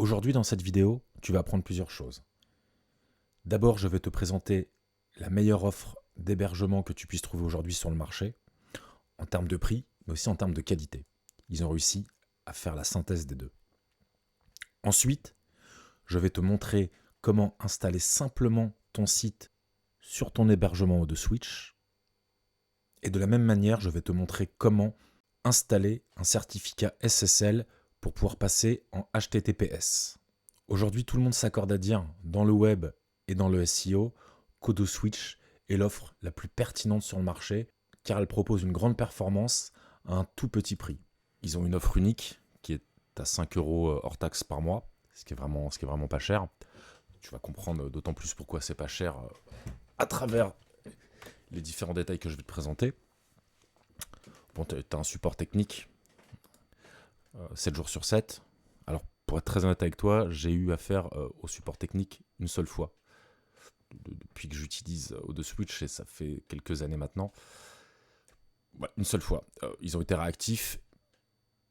Aujourd'hui, dans cette vidéo, tu vas apprendre plusieurs choses. D'abord, je vais te présenter la meilleure offre d'hébergement que tu puisses trouver aujourd'hui sur le marché, en termes de prix, mais aussi en termes de qualité. Ils ont réussi à faire la synthèse des deux. Ensuite, je vais te montrer comment installer simplement ton site sur ton hébergement de Switch. Et de la même manière, je vais te montrer comment installer un certificat SSL pour pouvoir passer en HTTPS. Aujourd'hui, tout le monde s'accorde à dire, dans le web et dans le SEO, qu'AutoSwitch est l'offre la plus pertinente sur le marché, car elle propose une grande performance à un tout petit prix. Ils ont une offre unique qui est à 5 euros hors taxe par mois, ce qui est vraiment pas cher. Tu vas comprendre d'autant plus pourquoi c'est pas cher à travers les différents détails que je vais te présenter. Bon, tu as un support technique 7 jours sur 7. Alors, pour être très honnête avec toi, j'ai eu affaire au support technique une seule fois. Depuis que j'utilise AutoSwitch, et ça fait quelques années maintenant. Ouais, une seule fois. Ils ont été réactifs,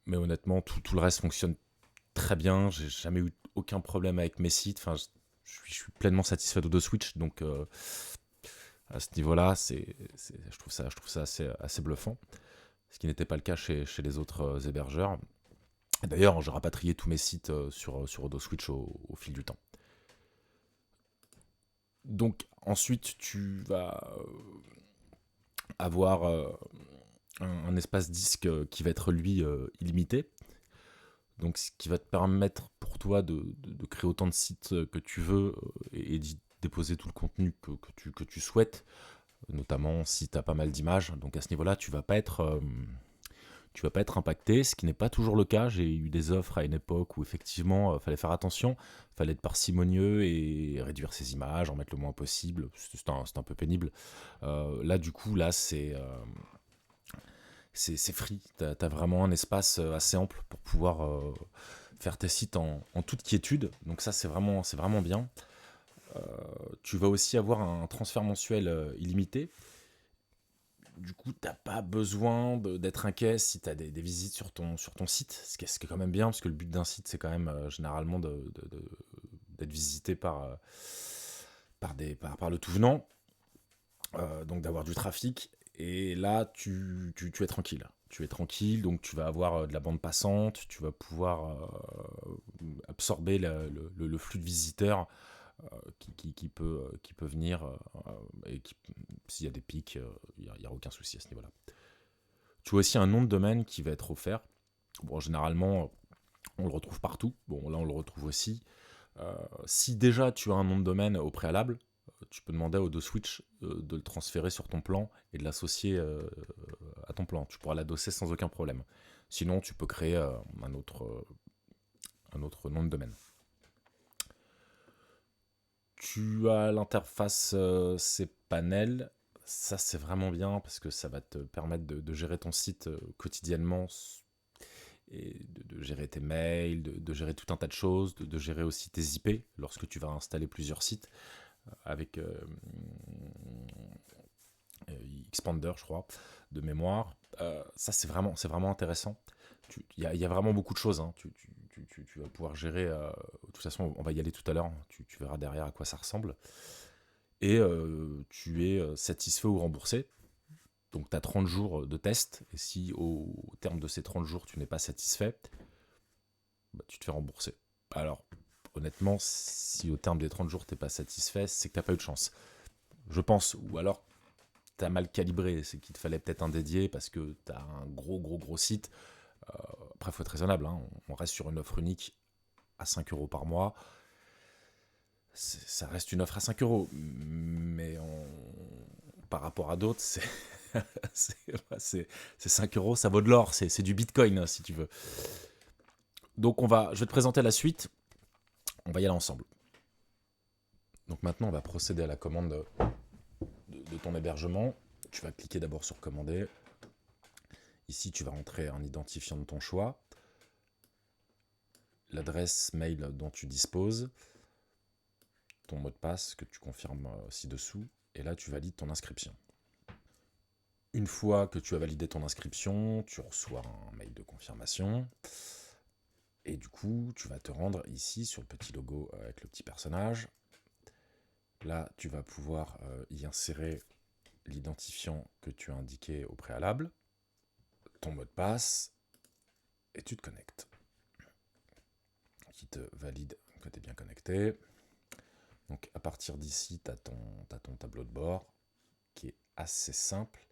mais honnêtement, tout le reste fonctionne très bien. J'ai jamais eu aucun problème avec mes sites. Enfin, je suis pleinement satisfait d'AutoSwitch, donc à ce niveau-là, je trouve ça assez bluffant. Ce qui n'était pas le cas chez les autres hébergeurs. D'ailleurs, j'ai rapatrié tous mes sites sur AutoSwitch au fil du temps. Donc ensuite, tu vas avoir un espace disque qui va être lui illimité. Donc ce qui va te permettre pour toi de créer autant de sites que tu veux et d'y déposer tout le contenu que tu souhaites, notamment si tu as pas mal d'images. Donc à ce niveau-là, tu vas pas être impacté, ce qui n'est pas toujours le cas. J'ai eu des offres à une époque où effectivement fallait faire attention, fallait être parcimonieux et réduire ses images, en mettre le moins possible. C'est un peu pénible. Là du coup, c'est free. T'as vraiment un espace assez ample pour pouvoir faire tes sites en toute quiétude. Donc ça, c'est vraiment bien. Tu vas aussi avoir un transfert mensuel illimité. Du coup, t'as pas besoin d'être inquiet si tu as des visites sur ton site, ce qui est quand même bien, parce que le but d'un site, c'est quand même généralement d'être visité par le tout venant, donc d'avoir du trafic. Et là, tu es tranquille. Tu es tranquille, donc tu vas avoir de la bande passante, tu vas pouvoir absorber le flux de visiteurs qui peut venir, et s'il y a des pics, il n'y a aucun souci à ce niveau-là. Tu as aussi un nom de domaine qui va être offert. Bon, généralement, on le retrouve partout. Bon, là, on le retrouve aussi. Si déjà tu as un nom de domaine au préalable, tu peux demander au AutoSwitch de le transférer sur ton plan et de l'associer à ton plan. Tu pourras l'adosser sans aucun problème. Sinon, tu peux créer un autre nom de domaine. Tu as l'interface cPanel. Ça, c'est vraiment bien parce que ça va te permettre de gérer ton site quotidiennement et de gérer tes mails, de gérer tout un tas de choses, de gérer aussi tes IP lorsque tu vas installer plusieurs sites avec Xpander, je crois, de mémoire. Ça, c'est vraiment intéressant. Il y a vraiment beaucoup de choses. Hein. Tu vas pouvoir gérer. De toute façon, on va y aller tout à l'heure. Tu verras derrière à quoi ça ressemble. Et tu es satisfait ou remboursé. Donc tu as 30 jours de test. Et si au terme de ces 30 jours, tu n'es pas satisfait, bah, tu te fais rembourser. Alors, honnêtement, si au terme des 30 jours, tu n'es pas satisfait, c'est que tu n'as pas eu de chance. Je pense. Ou alors, tu as mal calibré. C'est qu'il te fallait peut-être un dédié parce que tu as un gros site. Après, il faut être raisonnable. Hein. On reste sur une offre unique à 5 euros par mois. Ça reste une offre à 5 euros. Mais par rapport à d'autres, c'est 5 euros, ça vaut de l'or. C'est du bitcoin, hein, si tu veux. Donc, je vais te présenter la suite. On va y aller ensemble. Donc maintenant, on va procéder à la commande de ton hébergement. Tu vas cliquer d'abord sur commander. Ici, tu vas rentrer un identifiant de ton choix, l'adresse mail dont tu disposes, ton mot de passe que tu confirmes ci-dessous, et là, tu valides ton inscription. Une fois que tu as validé ton inscription, tu reçois un mail de confirmation. Et du coup, tu vas te rendre ici sur le petit logo avec le petit personnage. Là, tu vas pouvoir y insérer l'identifiant que tu as indiqué au préalable, ton mot de passe, et tu te connectes. Qui te valide que tu es bien connecté. Donc à partir d'ici, tu as ton tableau de bord qui est assez simple,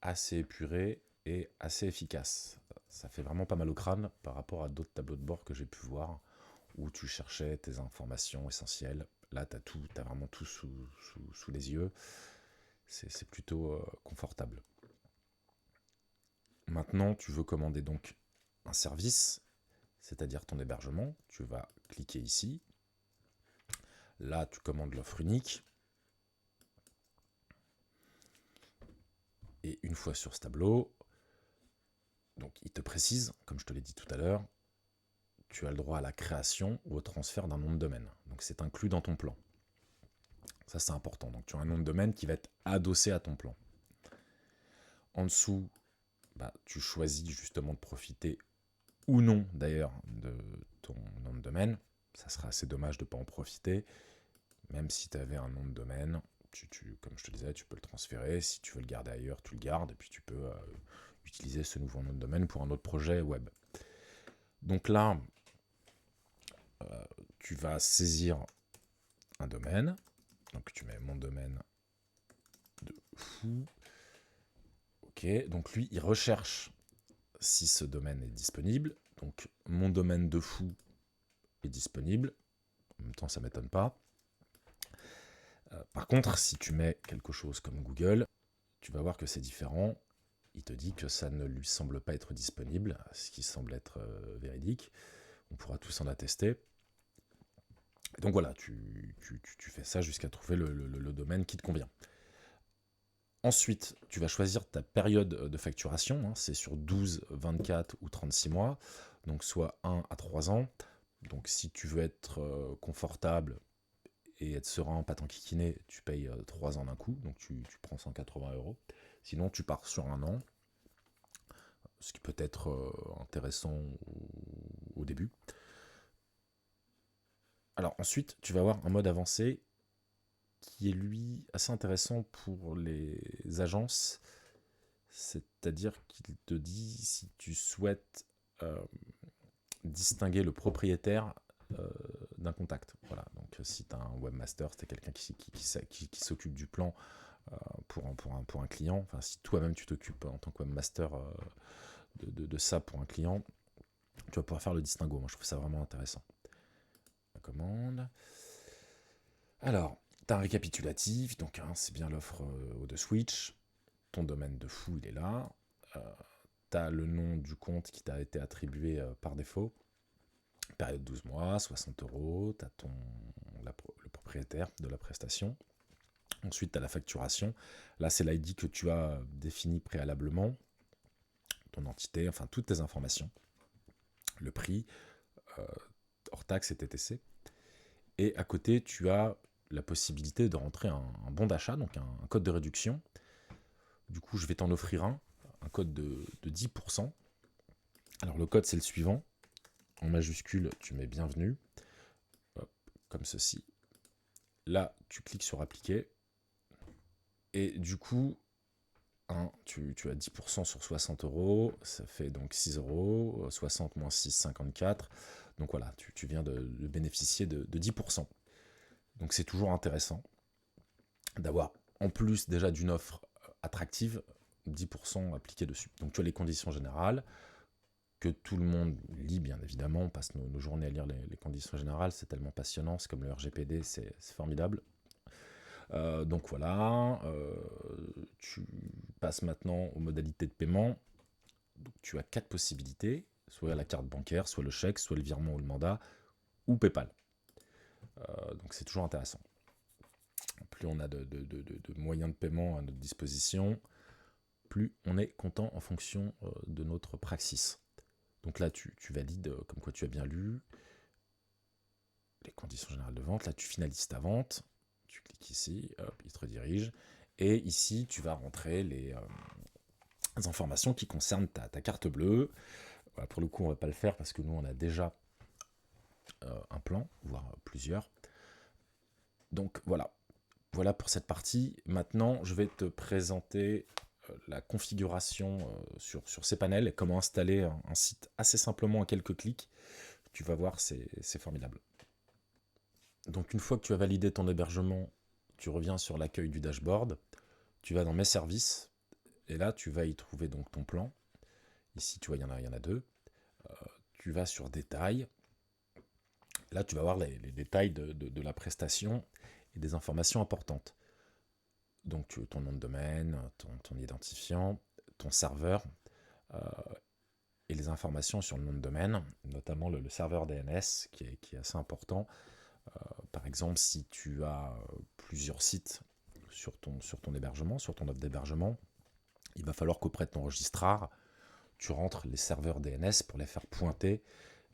assez épuré et assez efficace. Ça fait vraiment pas mal au crâne par rapport à d'autres tableaux de bord que j'ai pu voir où tu cherchais tes informations essentielles. Là, tu as vraiment tout sous les yeux. C'est plutôt confortable. Maintenant, tu veux commander donc un service, c'est-à-dire ton hébergement. Tu vas cliquer ici. Là, tu commandes l'offre unique. Et une fois sur ce tableau, donc il te précise, comme je te l'ai dit tout à l'heure, tu as le droit à la création ou au transfert d'un nom de domaine. Donc c'est inclus dans ton plan. Ça c'est important. Donc tu as un nom de domaine qui va être adossé à ton plan. En dessous, tu choisis justement de profiter ou non d'ailleurs de ton nom de domaine. Ça sera assez dommage de ne pas en profiter. Même si tu avais un nom de domaine, comme je te disais, tu peux le transférer. Si tu veux le garder ailleurs, tu le gardes. Et puis tu peux utiliser ce nouveau nom de domaine pour un autre projet web. Donc là, tu vas saisir un domaine. Donc tu mets mon domaine de fou. Ok, donc lui, il recherche si ce domaine est disponible. Donc mon domaine de fou est disponible. En même temps, ça ne m'étonne pas. Par contre, si tu mets quelque chose comme Google, tu vas voir que c'est différent. Il te dit que ça ne lui semble pas être disponible, ce qui semble être véridique. On pourra tous en attester. Donc voilà, tu fais ça jusqu'à trouver le domaine qui te convient. Ensuite, tu vas choisir ta période de facturation. C'est sur 12, 24 ou 36 mois. Donc soit 1 à 3 ans. Donc si tu veux être confortable et être serein, pas t'enquiquiner, tu payes 3 ans d'un coup. Donc tu prends 180 €. Sinon, tu pars sur un an. Ce qui peut être intéressant au début. Alors ensuite, tu vas avoir un mode avancé qui est lui assez intéressant pour les agences, c'est-à-dire qu'il te dit si tu souhaites distinguer le propriétaire d'un contact. Voilà, donc si tu as un webmaster, si tu as quelqu'un qui s'occupe du plan pour un client, enfin si toi-même tu t'occupes en tant que webmaster de ça pour un client, tu vas pouvoir faire le distinguo. Moi je trouve ça vraiment intéressant. La commande. Alors, tu as un récapitulatif, donc c'est bien l'offre de Switch. Ton domaine de fou, il est là. Tu as le nom du compte qui t'a été attribué par défaut. Période 12 mois, 60 €. Tu as le propriétaire de la prestation. Ensuite, tu as la facturation. Là, c'est l'ID que tu as défini préalablement. Ton entité, enfin toutes tes informations. Le prix, hors taxe et TTC. Et à côté, tu as la possibilité de rentrer un bon d'achat, donc un code de réduction. Du coup, je vais t'en offrir un code de 10%. Alors le code, c'est le suivant. En majuscule, tu mets bienvenue. Hop, comme ceci. Là, tu cliques sur appliquer. Et du coup, tu as 10% sur 60 €. Ça fait donc 6 €. 60 moins 6, 54. Donc voilà, tu viens de bénéficier de 10%. Donc c'est toujours intéressant d'avoir, en plus déjà d'une offre attractive, 10% appliqué dessus. Donc tu as les conditions générales, que tout le monde lit bien évidemment, on passe nos journées à lire les conditions générales, c'est tellement passionnant, c'est comme le RGPD, c'est formidable. Donc voilà, tu passes maintenant aux modalités de paiement. Donc tu as 4 possibilités, soit la carte bancaire, soit le chèque, soit le virement ou le mandat, ou PayPal. Donc c'est toujours intéressant. Plus on a de moyens de paiement à notre disposition, plus on est content en fonction de notre praxis. Donc là, tu valides comme quoi tu as bien lu les conditions générales de vente. Là, tu finalises ta vente. Tu cliques ici, hop, il te redirige. Et ici, tu vas rentrer les informations qui concernent ta carte bleue. Voilà, pour le coup, on ne va pas le faire parce que nous, on a déjà un plan, voire plusieurs. Donc voilà. Voilà pour cette partie. Maintenant, je vais te présenter la configuration sur cPanel et comment installer un site assez simplement en quelques clics. Tu vas voir, c'est formidable. Donc une fois que tu as validé ton hébergement, tu reviens sur l'accueil du dashboard, tu vas dans Mes services, et là tu vas y trouver donc ton plan. Ici tu vois, il y en a deux. Tu vas sur Détails. Là tu vas voir les détails de la prestation et des informations importantes. Donc ton nom de domaine, ton identifiant, ton serveur, et les informations sur le nom de domaine, notamment le serveur DNS qui est assez important. Par exemple, si tu as plusieurs sites sur ton hébergement, sur ton offre d'hébergement, il va falloir qu'auprès de ton registrar, tu rentres les serveurs DNS pour les faire pointer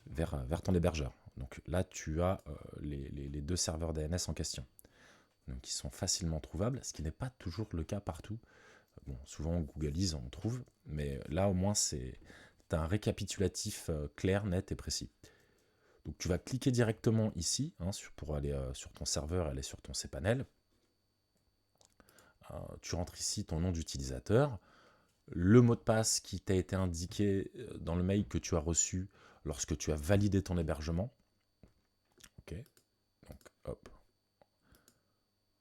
vers ton hébergeur. Donc là, tu as les deux serveurs DNS en question. Donc, qui sont facilement trouvables, ce qui n'est pas toujours le cas partout. Bon, souvent, Googlise, on trouve, mais là, au moins, tu as un récapitulatif clair, net et précis. Donc, tu vas cliquer directement ici pour aller sur ton serveur, aller sur ton cPanel. Tu rentres ici ton nom d'utilisateur, le mot de passe qui t'a été indiqué dans le mail que tu as reçu lorsque tu as validé ton hébergement. Ok, donc hop,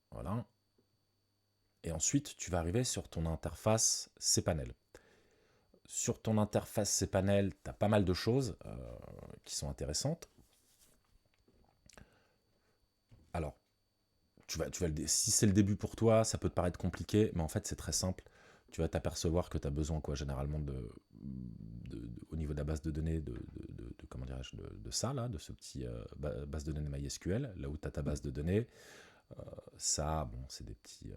voilà. Et ensuite, tu vas arriver sur ton interface cPanel. Sur ton interface cPanel, tu as pas mal de choses qui sont intéressantes. Alors, si c'est le début pour toi, ça peut te paraître compliqué, mais en fait, c'est très simple. Tu vas t'apercevoir que tu as besoin, généralement, au niveau de la base de données, comment dirais-je, de ça, là, de ce petit base de données MySQL, là où tu as ta base de données. Ça, bon, c'est des petits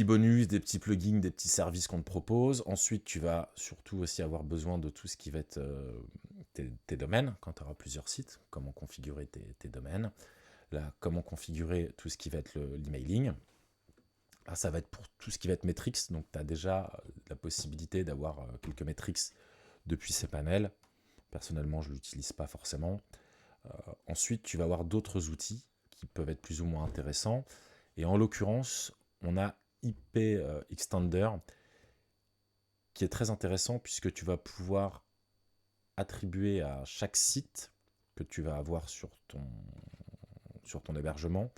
bonus, des petits plugins, des petits services qu'on te propose. Ensuite, tu vas surtout aussi avoir besoin de tout ce qui va être tes domaines, quand tu auras plusieurs sites, comment configurer tes domaines. Là, comment configurer tout ce qui va être l'emailing. Là, ça va être pour tout ce qui va être metrics, donc tu as déjà la possibilité d'avoir quelques metrics depuis cPanel. Personnellement, je ne l'utilise pas forcément. Ensuite, tu vas avoir d'autres outils qui peuvent être plus ou moins intéressants. Et en l'occurrence, on a IP Extender qui est très intéressant puisque tu vas pouvoir attribuer à chaque site que tu vas avoir sur ton hébergement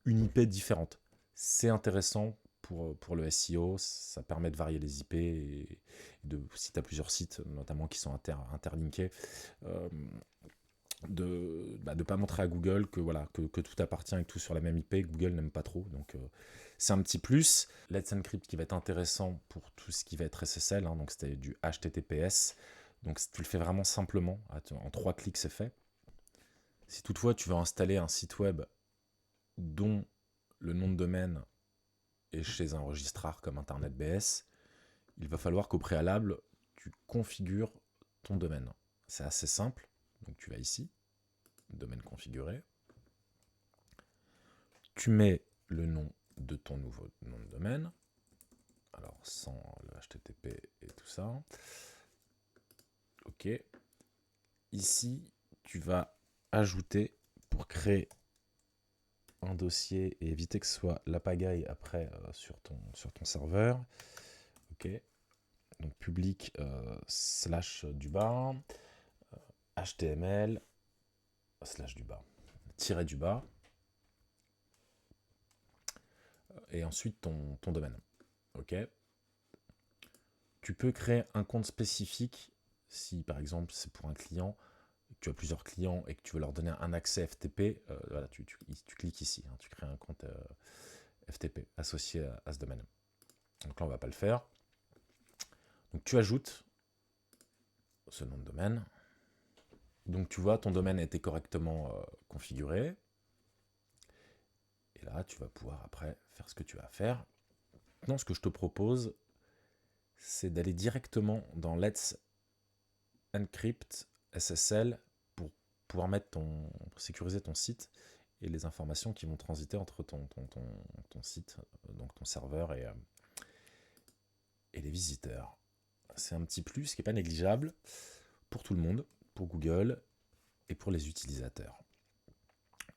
une IP différente. C'est intéressant pour le SEO, ça permet de varier les IP et si tu as plusieurs sites, notamment qui sont interlinkés, de ne pas montrer à Google que tout appartient et que tout sur la même IP. Google n'aime pas trop, donc c'est un petit plus. Let's Encrypt qui va être intéressant pour tout ce qui va être SSL, donc c'était du HTTPS, donc tu le fais vraiment simplement, en 3 clics c'est fait. Si toutefois tu veux installer un site web dont le nom de domaine est chez un registrar comme InternetBS, il va falloir qu'au préalable, tu configures ton domaine. C'est assez simple, donc tu vas ici, domaine configuré, tu mets le nom de ton nouveau nom de domaine, alors sans le HTTP et tout ça. Ok. Ici, tu vas ajouter pour créer un dossier et éviter que ce soit la pagaille après sur ton serveur. Ok. Donc public / du bas, HTML / du bas, tiret du bas, et ensuite ton domaine. Ok. Tu peux créer un compte spécifique si par exemple c'est pour un client, tu as plusieurs clients et que tu veux leur donner un accès FTP. Voilà, tu cliques ici, tu crées un compte FTP associé à ce domaine. Donc là on va pas le faire. Donc tu ajoutes ce nom de domaine. Donc tu vois, ton domaine a été correctement configuré. Et là, tu vas pouvoir après faire ce que tu vas faire. Maintenant, ce que je te propose, c'est d'aller directement dans Let's Encrypt SSL pour pouvoir pour sécuriser ton site et les informations qui vont transiter entre ton site, donc ton serveur et les visiteurs. c'est un petit plus qui n'est pas négligeable pour tout le monde, pour Google et pour les utilisateurs.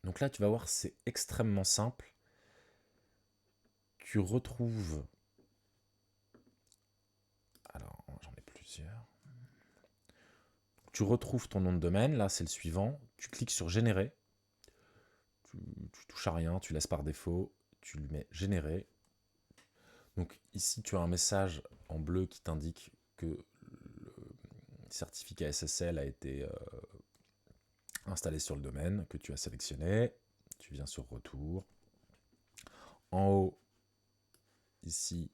Donc là, tu vas voir, c'est extrêmement simple. Tu retrouves... Alors, j'en ai plusieurs. Tu retrouves ton nom de domaine, là c'est le suivant. Tu cliques sur générer. Tu touches à rien, tu laisses par défaut. Tu lui mets générer. Donc ici, tu as un message en bleu qui t'indique que le certificat SSL a été installé sur le domaine que tu as sélectionné. Tu viens sur retour. En haut, ici,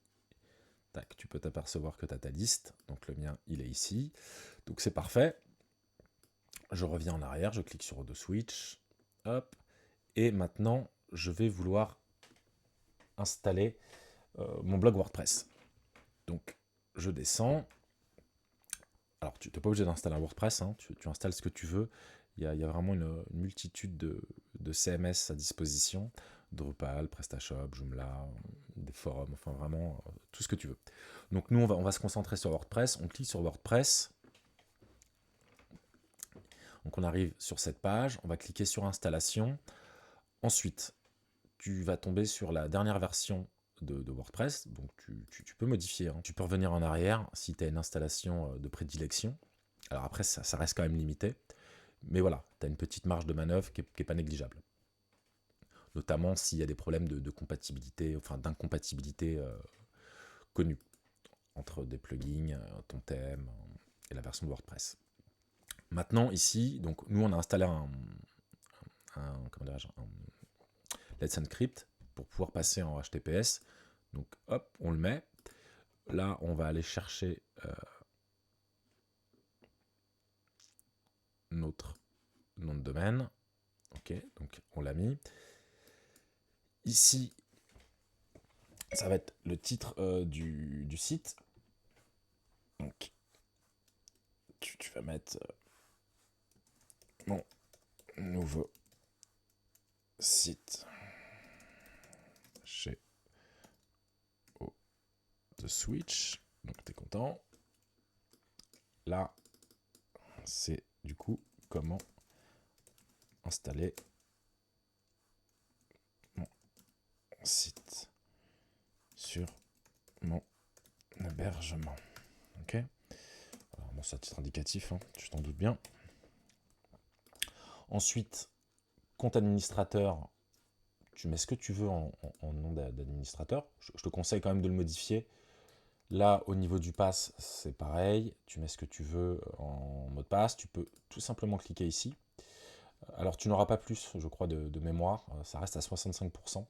tac, tu peux t'apercevoir que tu as ta liste. Donc le mien, il est ici. Donc c'est parfait. Je reviens en arrière, je clique sur Auto Switch. Hop. Et maintenant, je vais vouloir installer mon blog WordPress. Donc je descends. Alors, tu n'es pas obligé d'installer un WordPress, hein, tu installes ce que tu veux. Il y a vraiment une multitude de CMS à disposition. Drupal, PrestaShop, Joomla, des forums, enfin vraiment tout ce que tu veux. Donc nous, on va se concentrer sur WordPress. On clique sur WordPress. Donc on arrive sur cette page. On va cliquer sur Installation. Ensuite, tu vas tomber sur la dernière version de WordPress. Donc tu peux modifier. Hein. Tu peux revenir en arrière si tu as une installation de prédilection. Alors après, ça reste quand même limité. Mais voilà, tu as une petite marge de manœuvre qui n'est pas négligeable. Notamment s'il y a des problèmes de compatibilité, enfin d'incompatibilité connus entre des plugins, ton thème et la version de WordPress. Maintenant, ici, donc nous on a installé un Let's Encrypt pour pouvoir passer en HTTPS. Donc hop, on le met. Là, on va aller chercher notre nom de domaine. Ok, donc on l'a mis. Ici, ça va être le titre du site. Donc, tu vas mettre mon nouveau site chez The Switch. Donc, tu es content. Là, c'est du coup comment installer mon site sur mon hébergement. Ok. Alors, bon, c'est à titre indicatif, hein, tu t'en doutes bien. Ensuite, compte administrateur, tu mets ce que tu veux en nom d'administrateur. Je te conseille quand même de le modifier. Là, au niveau du pass, c'est pareil. Tu mets ce que tu veux en mot de passe. Tu peux tout simplement cliquer ici. Alors, tu n'auras pas plus, je crois, de mémoire. Ça reste à 65%.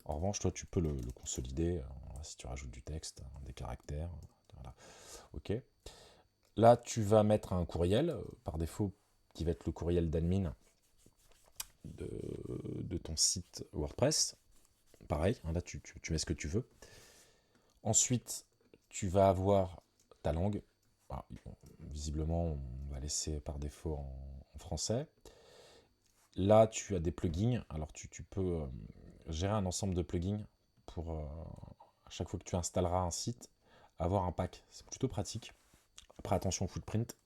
En revanche, toi, tu peux le consolider si tu rajoutes du texte, des caractères. Voilà. OK. Là, tu vas mettre un courriel, par défaut, qui va être le courriel d'admin de ton site WordPress. Pareil, hein, là, tu mets ce que tu veux. Ensuite, tu vas avoir ta langue. Alors, visiblement, on va laisser par défaut en français. Là, tu as des plugins. Alors, tu peux gérer un ensemble de plugins pour, à chaque fois que tu installeras un site, avoir un pack. C'est plutôt pratique. Après, attention au footprint.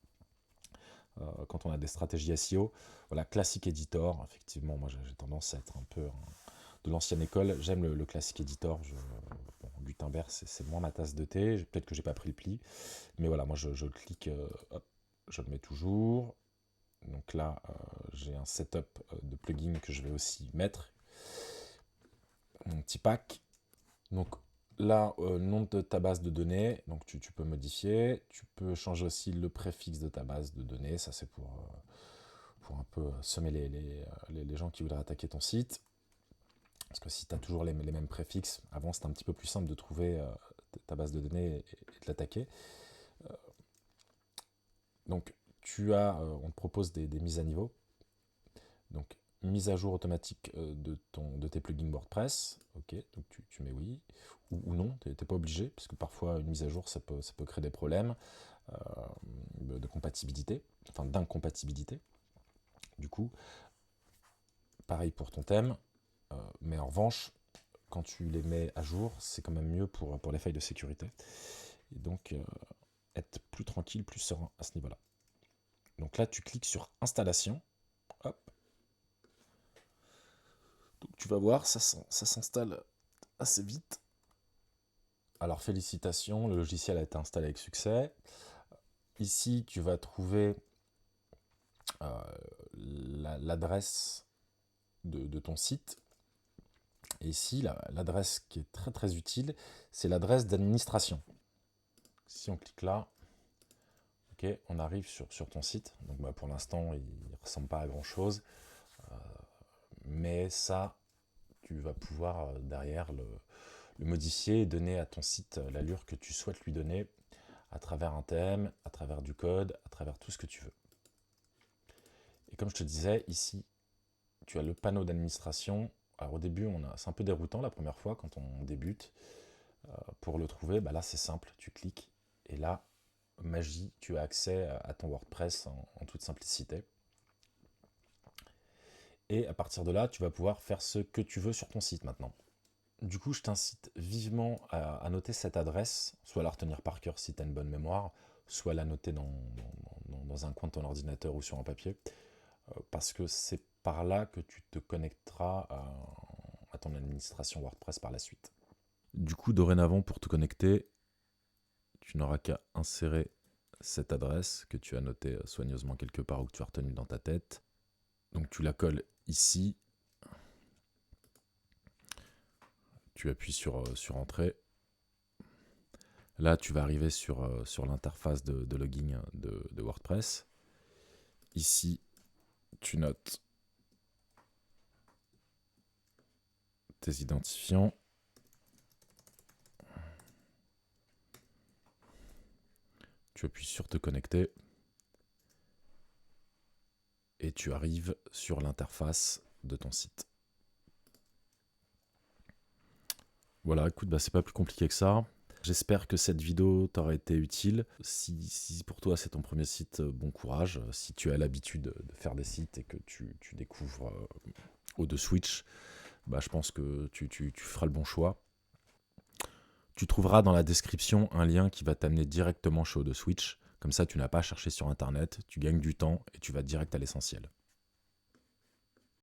Quand on a des stratégies SEO, voilà, Classic Editor. Effectivement, moi, j'ai tendance à être un peu de l'ancienne école. J'aime le Classic Editor. Gutenberg, c'est moins ma tasse de thé. Peut-être que j'ai pas pris le pli. Mais voilà, moi, je clique, hop, je le mets toujours. Donc là, j'ai un setup de plugins que je vais aussi mettre. Mon petit pack. Donc là, nom de ta base de données. Donc tu peux modifier. Tu peux changer aussi le préfixe de ta base de données. Ça, c'est pour un peu semer les gens qui voudraient attaquer ton site. Parce que si tu as toujours les mêmes préfixes, avant c'était un petit peu plus simple de trouver ta base de données et de l'attaquer. Donc on te propose des mises à niveau. Donc mise à jour automatique de tes plugins WordPress. Ok, donc tu mets oui ou non, tu n'es pas obligé, parce que parfois une mise à jour ça peut créer des problèmes de compatibilité, enfin d'incompatibilité. Du coup, pareil pour ton thème, mais en revanche, quand tu les mets à jour, c'est quand même mieux pour les failles de sécurité. Et donc, être plus tranquille, plus serein à ce niveau-là. Donc là, tu cliques sur installation. Hop. Donc tu vas voir, ça s'installe assez vite. Alors félicitations, le logiciel a été installé avec succès. Ici, tu vas trouver l'adresse de ton site. Et ici, l'adresse qui est très très utile, c'est l'adresse d'administration. Si on clique là, ok, on arrive sur ton site. Donc pour l'instant, il ne ressemble pas à grand chose. Mais ça, tu vas pouvoir derrière le modifier et donner à ton site l'allure que tu souhaites lui donner à travers un thème, à travers du code, à travers tout ce que tu veux. Et comme je te disais, ici, tu as le panneau d'administration. Alors au début, c'est un peu déroutant la première fois quand on débute. Pour le trouver, là c'est simple, tu cliques et là, magie, tu as accès à ton WordPress en toute simplicité. Et à partir de là, tu vas pouvoir faire ce que tu veux sur ton site maintenant. Du coup, je t'incite vivement à noter cette adresse, soit la retenir par cœur si tu as une bonne mémoire, soit la noter dans un coin de ton ordinateur ou sur un papier, parce que c'est par là que tu te connecteras à ton administration WordPress par la suite. Du coup, dorénavant, pour te connecter, tu n'auras qu'à insérer cette adresse que tu as notée soigneusement quelque part ou que tu as retenue dans ta tête. Donc tu la colles ici. Tu appuies sur Entrée. Là, tu vas arriver sur l'interface de login de WordPress. Ici, tu notes tes identifiants. Tu appuies sur Te connecter. Et tu arrives sur l'interface de ton site. Voilà, écoute, c'est pas plus compliqué que ça. J'espère que cette vidéo t'aura été utile. Si pour toi c'est ton premier site, bon courage. Si tu as l'habitude de faire des sites et que tu découvres Odoo Switch, je pense que tu feras le bon choix. Tu trouveras dans la description un lien qui va t'amener directement chez Odoo Switch. Comme ça, tu n'as pas à chercher sur Internet, tu gagnes du temps et tu vas direct à l'essentiel.